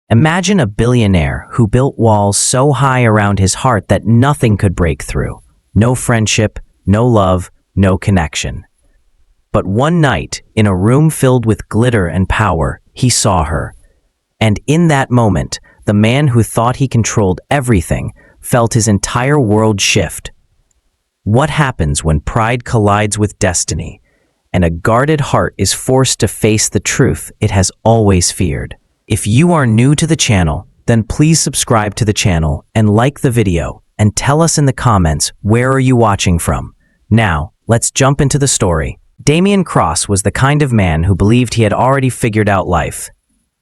Imagine a billionaire who built walls so high around his heart that nothing could break through. No friendship, no love, no connection. But one night, in a room filled with glitter and power, he saw her. And in that moment, the man who thought he controlled everything felt his entire world shift. What happens when pride collides with destiny, and a guarded heart is forced to face the truth it has always feared? If you are new to the channel, then please subscribe to the channel and like the video, and tell us in the comments where are you watching from. Now, let's jump into the story. Damien Cross was the kind of man who believed he had already figured out life.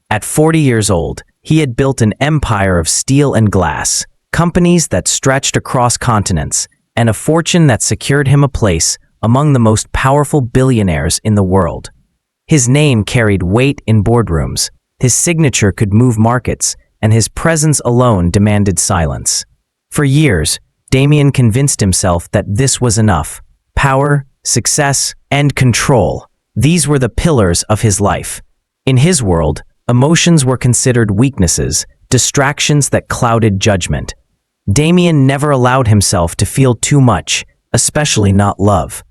At 40 years old, he had built an empire of steel and glass, companies that stretched across continents, and a fortune that secured him a place among the most powerful billionaires in the world. His name carried weight in boardrooms, his signature could move markets, and his presence alone demanded silence. For years, Damien convinced himself that this was enough. Power, success, and control. These were the pillars of his life. In his world, emotions were considered weaknesses, distractions that clouded judgment. Damien never allowed himself to feel too much, especially not love.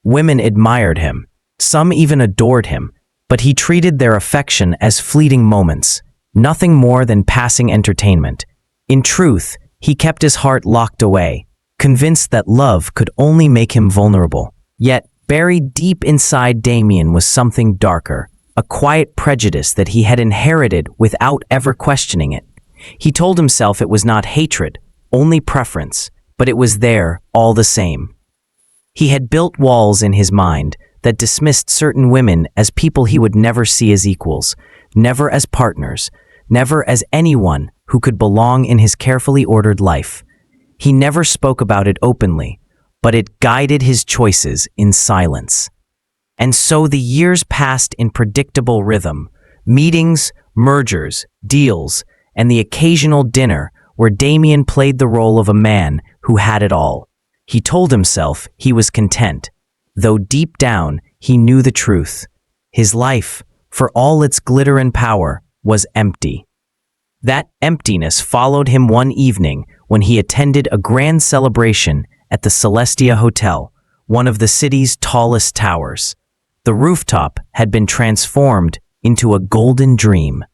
Women admired him. Some even adored him, but he treated their affection as fleeting moments, nothing more than passing entertainment. In truth, he kept his heart locked away, convinced that love could only make him vulnerable. Yet, buried deep inside Damien was something darker, a quiet prejudice that he had inherited without ever questioning it. He told himself it was not hatred, only preference, but it was there all the same. He had built walls in his mind that dismissed certain women as people he would never see as equals, never as partners, never as anyone who could belong in his carefully ordered life. He never spoke about it openly, but it guided his choices in silence. And so the years passed in predictable rhythm, meetings, mergers, deals, and the occasional dinner where Damien played the role of a man who had it all. He told himself he was content, though deep down he knew the truth. His life, for all its glitter and power, was empty. That emptiness followed him one evening when he attended a grand celebration at the Celestia Hotel, one of the city's tallest towers. The rooftop had been transformed into a golden dream.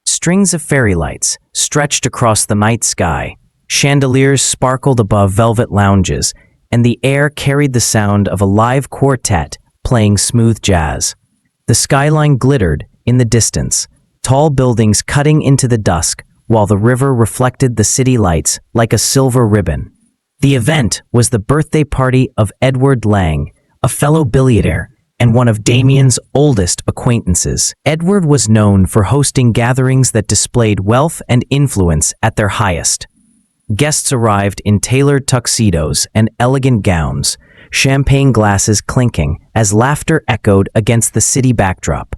Strings of fairy lights stretched across the night sky, chandeliers sparkled above velvet lounges, and the air carried the sound of a live quartet playing smooth jazz. The skyline glittered in the distance, tall buildings cutting into the dusk, while the river reflected the city lights like a silver ribbon. The event was the birthday party of Edward Lang, a fellow billionaire and one of Damien's oldest acquaintances. Edward was known for hosting gatherings that displayed wealth and influence at their highest. Guests arrived in tailored tuxedos and elegant gowns, champagne glasses clinking as laughter echoed against the city backdrop.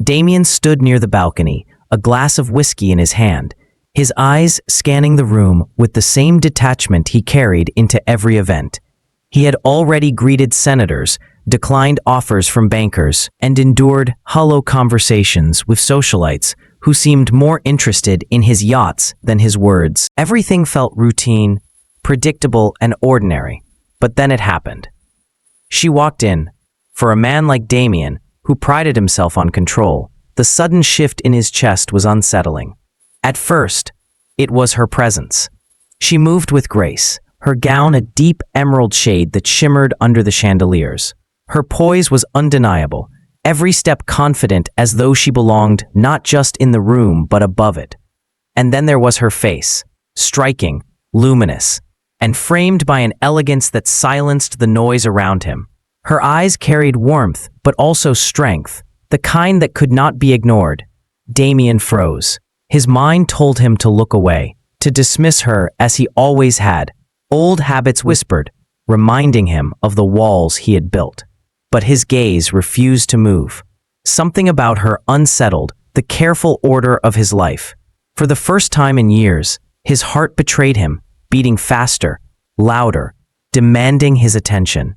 Damien stood near the balcony, a glass of whiskey in his hand, his eyes scanning the room with the same detachment he carried into every event. He had already greeted senators, declined offers from bankers, and endured hollow conversations with socialites who seemed more interested in his yachts than his words. Everything felt routine, predictable, and ordinary, but then it happened. She walked in. For a man like Damien, who prided himself on control, the sudden shift in his chest was unsettling. At first, it was her presence. She moved with grace, her gown a deep emerald shade that shimmered under the chandeliers. Her poise was undeniable, every step confident as though she belonged not just in the room but above it. And then there was her face, striking, luminous, and framed by an elegance that silenced the noise around him. Her eyes carried warmth but also strength, the kind that could not be ignored. Damien froze. His mind told him to look away, to dismiss her as he always had. Old habits whispered, reminding him of the walls he had built. But his gaze refused to move. Something about her unsettled the careful order of his life. For the first time in years, his heart betrayed him, beating faster, louder, demanding his attention.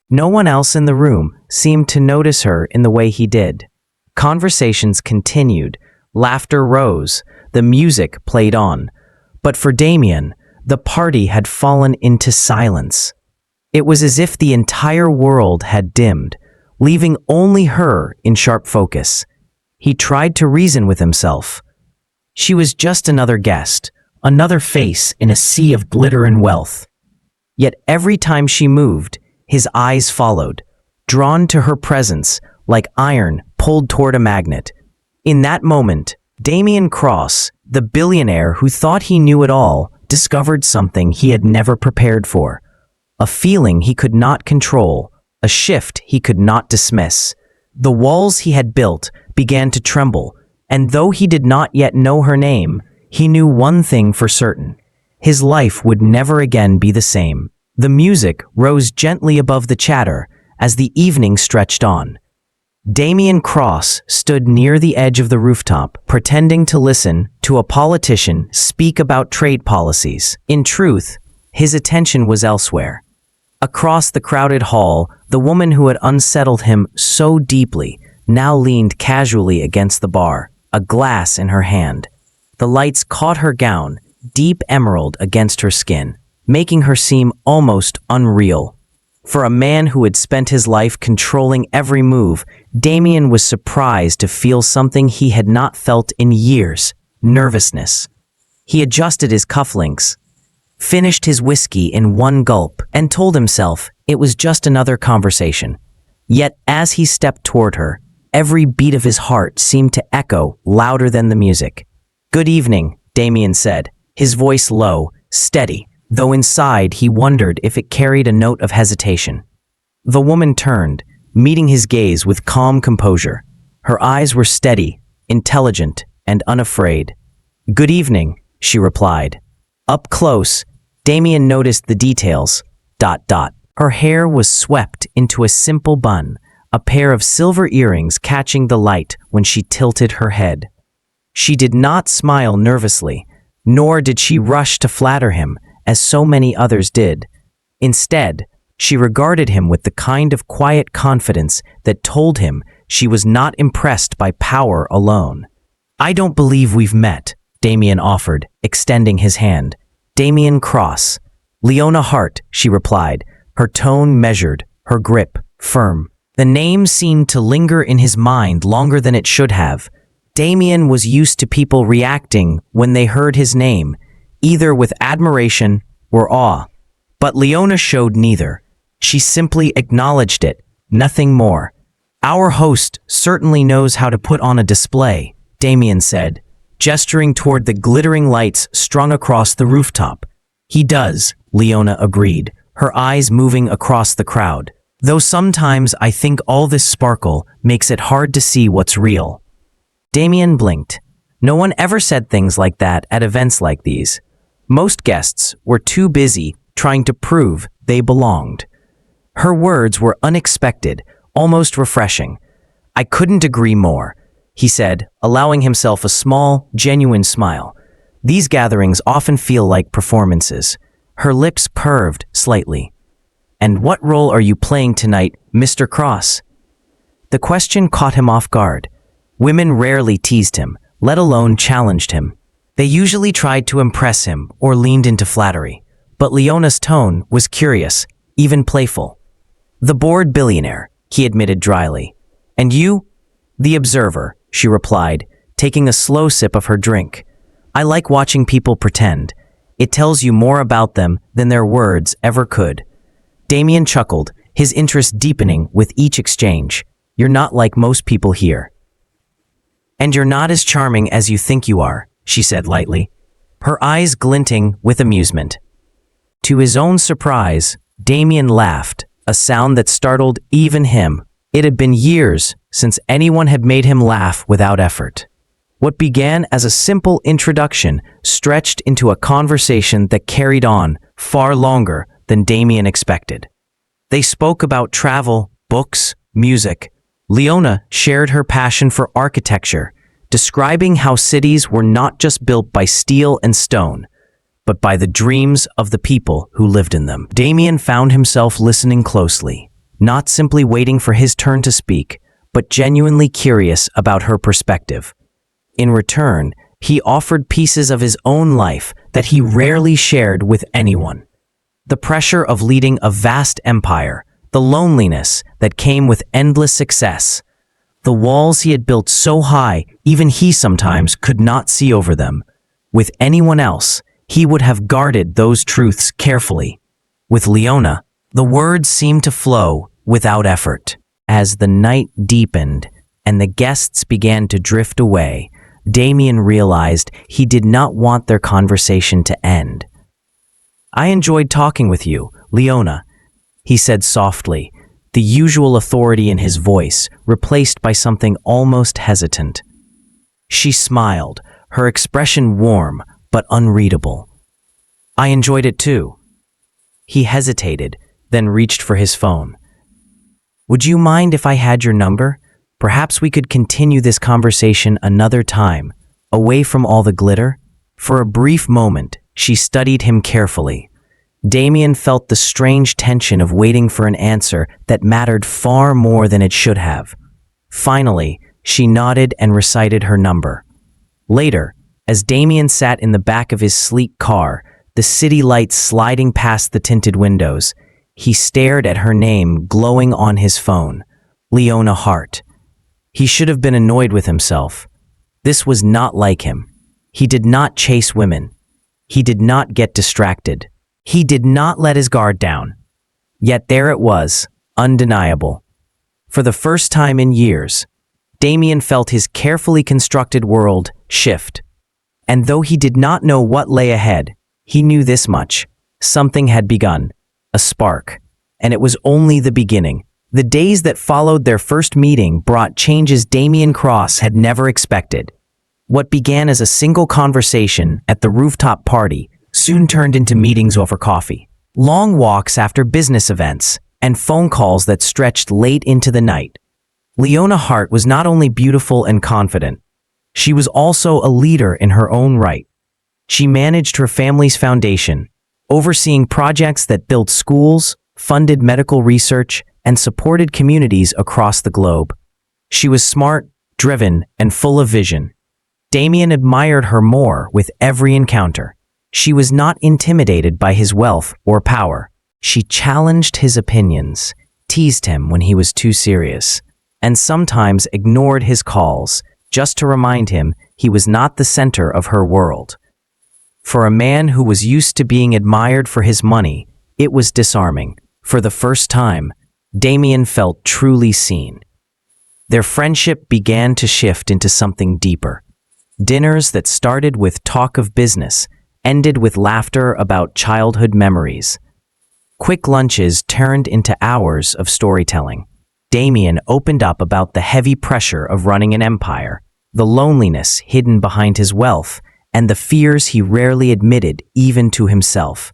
No one else in the room seemed to notice her in the way he did. Conversations continued, Laughter rose. The music played on. But for Damien, the party had fallen into silence. It was as if the entire world had dimmed, leaving only her in sharp focus. He tried to reason with himself. She was just another guest, another face in a sea of glitter and wealth. Yet every time she moved, his eyes followed, drawn to her presence like iron pulled toward a magnet. In that moment, Damien Cross, the billionaire who thought he knew it all, discovered something he had never prepared for. A feeling he could not control, a shift he could not dismiss. The walls he had built began to tremble, and though he did not yet know her name, he knew one thing for certain. His life would never again be the same. The music rose gently above the chatter as the evening stretched on. Damien Cross stood near the edge of the rooftop, pretending to listen to a politician speak about trade policies. In truth, his attention was elsewhere. Across the crowded hall, the woman who had unsettled him so deeply now leaned casually against the bar, a glass in her hand. The lights caught her gown, deep emerald against her skin, making her seem almost unreal. For a man who had spent his life controlling every move, Damien was surprised to feel something he had not felt in years: nervousness. He adjusted his cufflinks, finished his whiskey in one gulp, and told himself it was just another conversation. Yet as he stepped toward her, every beat of his heart seemed to echo louder than the music. "Good evening," Damien said, his voice low, steady, though inside he wondered if it carried a note of hesitation. The woman turned, meeting his gaze with calm composure. Her eyes were steady, intelligent, and unafraid. "Good evening," she replied. Up close, Damien noticed the details. Her hair was swept into a simple bun, a pair of silver earrings catching the light when she tilted her head. She did not smile nervously, nor did she rush to flatter him, as so many others did. Instead, she regarded him with the kind of quiet confidence that told him she was not impressed by power alone. "I don't believe we've met," Damien offered, extending his hand. "Damien Cross." "Leona Hart," she replied, her tone measured, her grip firm. The name seemed to linger in his mind longer than it should have. Damien was used to people reacting when they heard his name, either with admiration or awe. But Leona showed neither. She simply acknowledged it, nothing more. "Our host certainly knows how to put on a display," Damien said, gesturing toward the glittering lights strung across the rooftop. "He does," Leona agreed, her eyes moving across the crowd. "Though sometimes I think all this sparkle makes it hard to see what's real." Damien blinked. No one ever said things like that at events like these. Most guests were too busy trying to prove they belonged. Her words were unexpected, almost refreshing. "I couldn't agree more," he said, allowing himself a small, genuine smile. "These gatherings often feel like performances." Her lips curved slightly. "And what role are you playing tonight, Mr. Cross?" The question caught him off guard. Women rarely teased him, let alone challenged him. They usually tried to impress him or leaned into flattery. But Leona's tone was curious, even playful. "The bored billionaire," he admitted dryly. "And you?" "The observer," she replied, taking a slow sip of her drink. "I like watching people pretend. It tells you more about them than their words ever could." Damien chuckled, his interest deepening with each exchange. "You're not like most people here. And you're not as charming as you think you are," she said lightly, her eyes glinting with amusement. To his own surprise, Damien laughed, a sound that startled even him. It had been years since anyone had made him laugh without effort. What began as a simple introduction stretched into a conversation that carried on far longer than Damien expected. They spoke about travel, books, music. Leona shared her passion for architecture, describing how cities were not just built by steel and stone, but by the dreams of the people who lived in them. Damien found himself listening closely, not simply waiting for his turn to speak, but genuinely curious about her perspective. In return, he offered pieces of his own life that he rarely shared with anyone. The pressure of leading a vast empire, the loneliness that came with endless success, the walls he had built so high even he sometimes could not see over them. With anyone else, he would have guarded those truths carefully. With Leona, the words seemed to flow without effort. As the night deepened and the guests began to drift away, Damien realized he did not want their conversation to end. "I enjoyed talking with you, Leona," he said softly, the usual authority in his voice replaced by something almost hesitant. She smiled, her expression warm but unreadable. "I enjoyed it too." He hesitated, then reached for his phone. "Would you mind if I had your number? Perhaps we could continue this conversation another time, away from all the glitter." For a brief moment, she studied him carefully. Damien felt the strange tension of waiting for an answer that mattered far more than it should have. Finally, she nodded and recited her number. Later, as Damien sat in the back of his sleek car, the city lights sliding past the tinted windows, he stared at her name glowing on his phone, Leona Hart. He should have been annoyed with himself. This was not like him. He did not chase women. He did not get distracted. He did not let his guard down. Yet there it was, undeniable. For the first time in years, Damien felt his carefully constructed world shift. And though he did not know what lay ahead, he knew this much. Something had begun, a spark, and it was only the beginning. The days that followed their first meeting brought changes Damien Cross had never expected. What began as a single conversation at the rooftop party soon turned into meetings over coffee, long walks after business events, and phone calls that stretched late into the night. Leona Hart was not only beautiful and confident, she was also a leader in her own right. She managed her family's foundation, overseeing projects that built schools, funded medical research, and supported communities across the globe. She was smart, driven, and full of vision. Damien admired her more with every encounter. She was not intimidated by his wealth or power. She challenged his opinions, teased him when he was too serious, and sometimes ignored his calls just to remind him he was not the center of her world. For a man who was used to being admired for his money, it was disarming. For the first time, Damien felt truly seen. Their friendship began to shift into something deeper. Dinners that started with talk of business ended with laughter about childhood memories. Quick lunches turned into hours of storytelling. Damien opened up about the heavy pressure of running an empire, the loneliness hidden behind his wealth, and the fears he rarely admitted even to himself.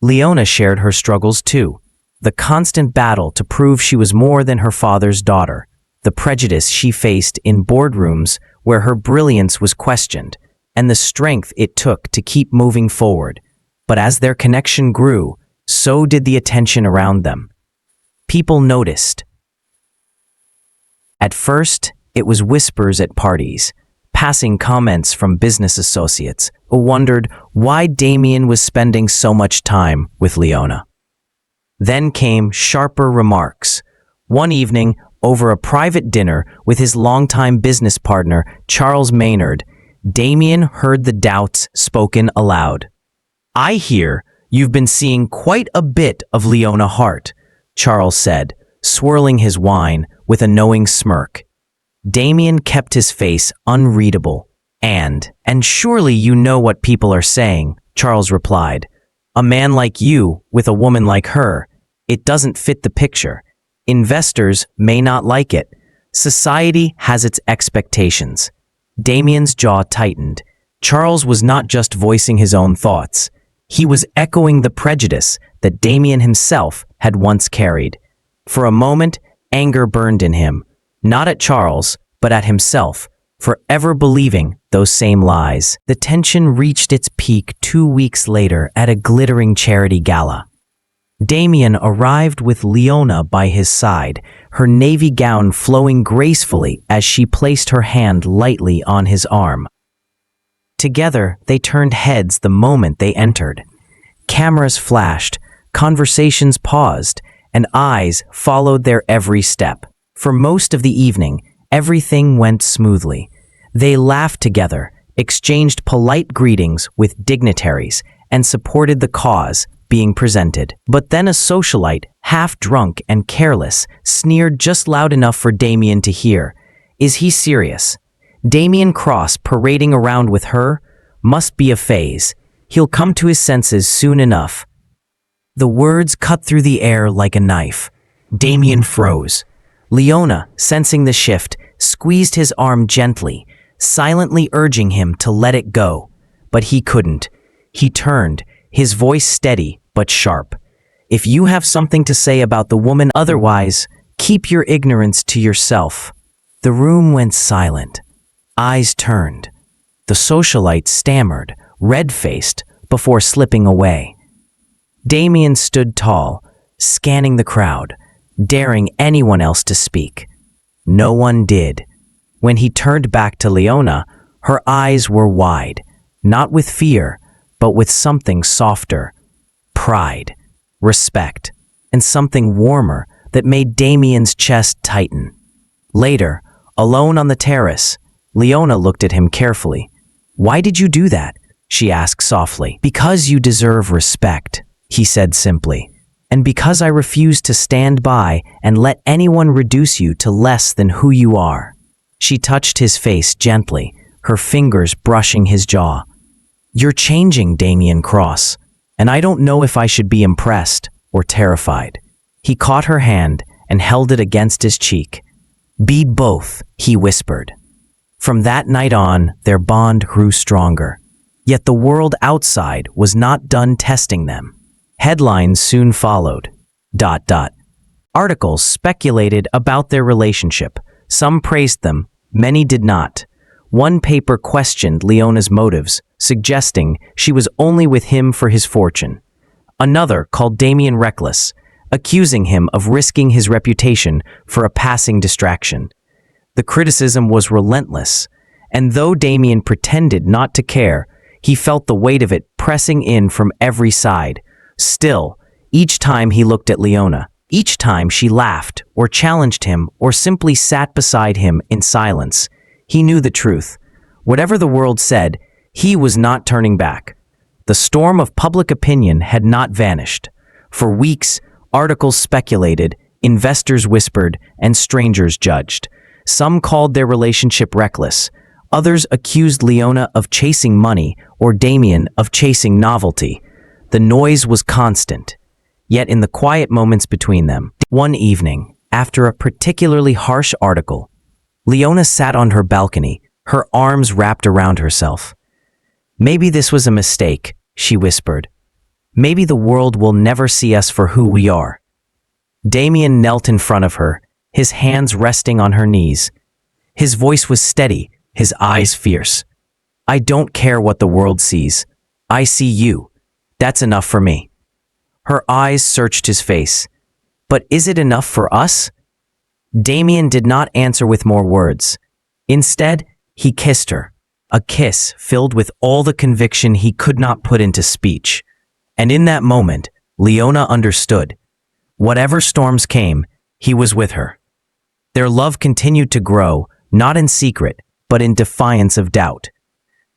Leona shared her struggles too, the constant battle to prove she was more than her father's daughter, the prejudice she faced in boardrooms where her brilliance was questioned, and the strength it took to keep moving forward. But as their connection grew, so did the attention around them. People noticed. At first, it was whispers at parties, passing comments from business associates who wondered why Damien was spending so much time with Leona. Then came sharper remarks. One evening, over a private dinner with his longtime business partner, Charles Maynard, Damien heard the doubts spoken aloud. "I hear you've been seeing quite a bit of Leona Hart," Charles said, swirling his wine with a knowing smirk. Damien kept his face unreadable. And surely you know what people are saying," Charles replied. "A man like you with a woman like her, it doesn't fit the picture. Investors may not like it. Society has its expectations." Damien's jaw tightened. Charles was not just voicing his own thoughts. He was echoing the prejudice that Damien himself had once carried. For a moment, anger burned in him, not at Charles, but at himself, for ever believing those same lies. The tension reached its peak 2 weeks later at a glittering charity gala. Damien arrived with Leona by his side, her navy gown flowing gracefully as she placed her hand lightly on his arm. Together, they turned heads the moment they entered. Cameras flashed, conversations paused, and eyes followed their every step. For most of the evening, everything went smoothly. They laughed together, exchanged polite greetings with dignitaries, and supported the cause being presented. But then a socialite, half drunk and careless, sneered just loud enough for Damien to hear. Is he serious? Damien Cross parading around with her? Must be a phase. He'll come to his senses soon enough. The words cut through the air like a knife. Damien froze. Leona, sensing the shift, squeezed his arm gently, silently urging him to let it go. But he couldn't. He turned, his voice steady but sharp. If you have something to say about the woman, otherwise, keep your ignorance to yourself. The room went silent. Eyes turned. The socialite stammered, red-faced, before slipping away. Damien stood tall, scanning the crowd, daring anyone else to speak. No one did. When he turned back to Leona, her eyes were wide, not with fear, but with something softer. Pride, respect, and something warmer that made Damien's chest tighten. Later, alone on the terrace, Leona looked at him carefully. "Why did you do that?" she asked softly. "Because you deserve respect," he said simply. "And because I refuse to stand by and let anyone reduce you to less than who you are." She touched his face gently, her fingers brushing his jaw. "You're changing, Damien Cross, and I don't know if I should be impressed or terrified." He caught her hand and held it against his cheek. "Be both," he whispered. From that night on, their bond grew stronger. Yet the world outside was not done testing them. Headlines soon followed. Articles speculated about their relationship. Some praised them, many did not. One paper questioned Leona's motives, suggesting she was only with him for his fortune. Another called Damien reckless, accusing him of risking his reputation for a passing distraction. The criticism was relentless, and though Damien pretended not to care, he felt the weight of it pressing in from every side. Still, each time he looked at Leona, each time she laughed or challenged him or simply sat beside him in silence, he knew the truth. Whatever the world said, he was not turning back. The storm of public opinion had not vanished. For weeks, articles speculated, investors whispered, and strangers judged. Some called their relationship reckless. Others accused Leona of chasing money or Damien of chasing novelty. The noise was constant. Yet in the quiet moments between them, one evening, after a particularly harsh article, Leona sat on her balcony, her arms wrapped around herself. "Maybe this was a mistake," she whispered. "Maybe the world will never see us for who we are." Damien knelt in front of her, his hands resting on her knees. His voice was steady, his eyes fierce. "I don't care what the world sees. I see you. That's enough for me." Her eyes searched his face. "But is it enough for us?" Damien did not answer with more words. Instead, he kissed her, a kiss filled with all the conviction he could not put into speech. And in that moment, Leona understood. Whatever storms came, he was with her. Their love continued to grow, not in secret, but in defiance of doubt.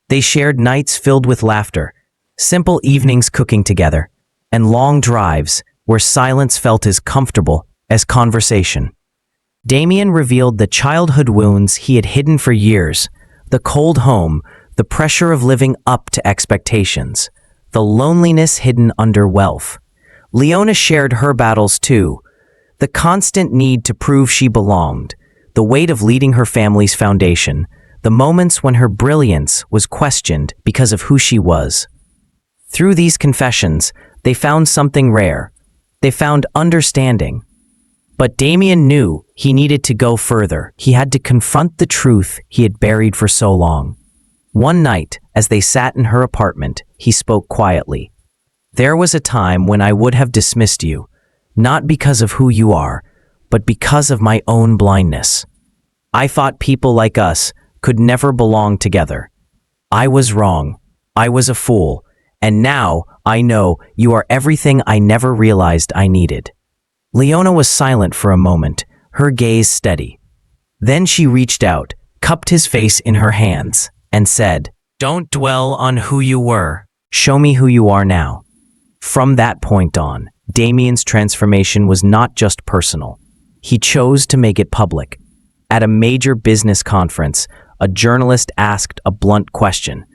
They shared nights filled with laughter, simple evenings cooking together, and long drives where silence felt as comfortable as conversation. Damien revealed the childhood wounds he had hidden for years, the cold home, the pressure of living up to expectations, the loneliness hidden under wealth. Leona shared her battles too, the constant need to prove she belonged, the weight of leading her family's foundation, the moments when her brilliance was questioned because of who she was. Through these confessions, they found something rare. They found understanding. But Damien knew he needed to go further. He had to confront the truth he had buried for so long. One night, as they sat in her apartment, he spoke quietly. There was a time when I would have dismissed you, not because of who you are, but because of my own blindness. I thought people like us could never belong together. I was wrong. I was a fool. And now I know you are everything I never realized I needed." Leona was silent for a moment, her gaze steady. Then she reached out, cupped his face in her hands, and said, "Don't dwell on who you were. Show me who you are now." From that point on, Damien's transformation was not just personal. He chose to make it public. At a major business conference, a journalist asked a blunt question.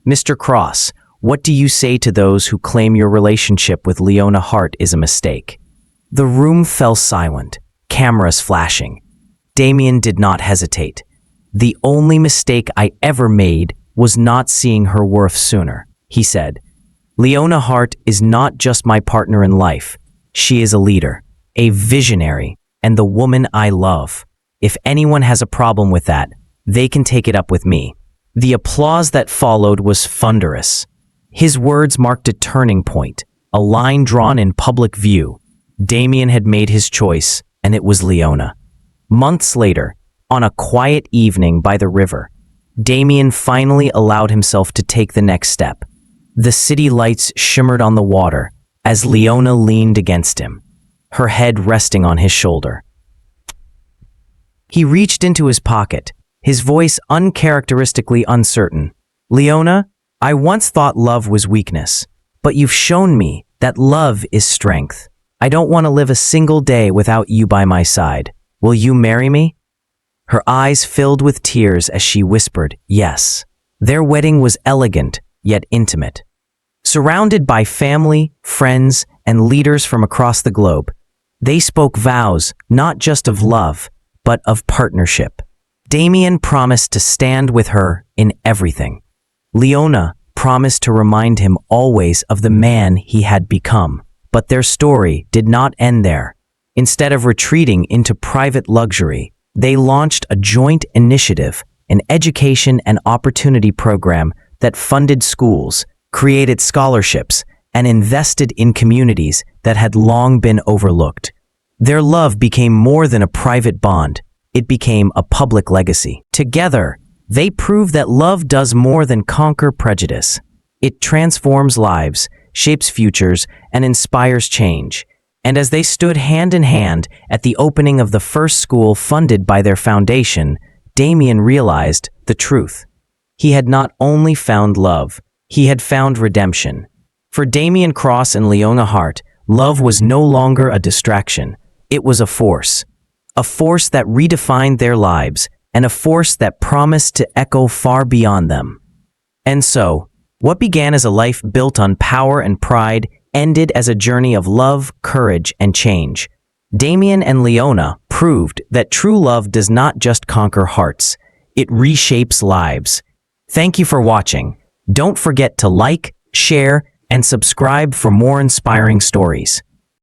"Mr. Cross, what do you say to those who claim your relationship with Leona Hart is a mistake?" The room fell silent, cameras flashing. Damien did not hesitate. "The only mistake I ever made was not seeing her worth sooner," he said. "Leona Hart is not just my partner in life. She is a leader, a visionary, and the woman I love. If anyone has a problem with that, they can take it up with me." The applause that followed was thunderous. His words marked a turning point, a line drawn in public view. Damien had made his choice, and it was Leona. Months later, on a quiet evening by the river, Damien finally allowed himself to take the next step. The city lights shimmered on the water as Leona leaned against him, her head resting on his shoulder. He reached into his pocket, his voice uncharacteristically uncertain. "Leona, I once thought love was weakness, but you've shown me that love is strength. I don't want to live a single day without you by my side. Will you marry me?" Her eyes filled with tears as she whispered, "Yes." Their wedding was elegant, yet intimate. Surrounded by family, friends, and leaders from across the globe, they spoke vows not just of love, but of partnership. Damien promised to stand with her in everything. Leona promised to remind him always of the man he had become. But their story did not end there. Instead of retreating into private luxury, they launched a joint initiative, an education and opportunity program that funded schools, created scholarships, and invested in communities that had long been overlooked. Their love became more than a private bond. It became a public legacy. Together, they proved that love does more than conquer prejudice. It transforms lives, shapes futures, and inspires change. And as they stood hand in hand at the opening of the first school funded by their foundation, Damien realized the truth. He had not only found love, he had found redemption. For Damien Cross and Leona Hart, love was no longer a distraction. It was a force that redefined their lives, and a force that promised to echo far beyond them. And so, what began as a life built on power and pride ended as a journey of love, courage, and change. Damien and Leona proved that true love does not just conquer hearts, it reshapes lives. Thank you for watching. Don't forget to like, share, and subscribe for more inspiring stories.